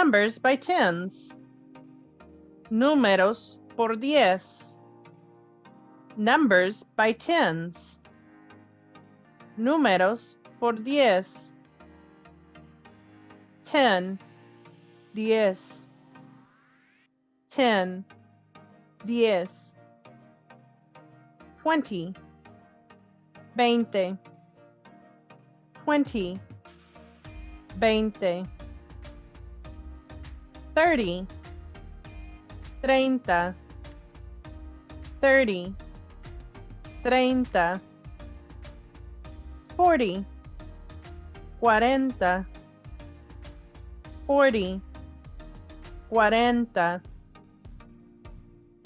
Numbers by tens. Números por 10. Numbers by tens. Números por 10. 10, 10. 10, 10. 20, 20. 20, 20. 30, 30. 30, 30. 40, 40. 40, 40.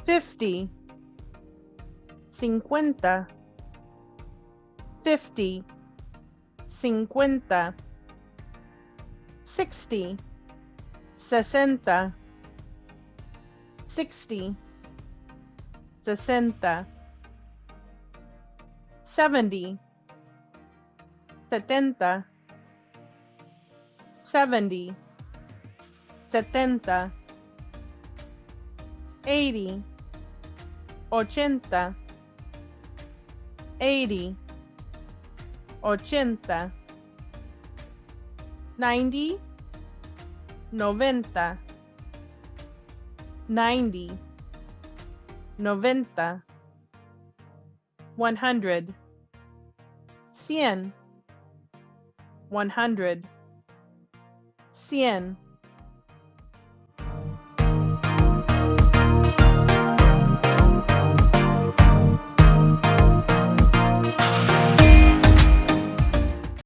50, 50. 50, 50. 60, 60. 60, 60. 70, 70. 70, 70. 80, 80. 80, 80. 90, 90. 90, 90. 100, 100. 100, 100.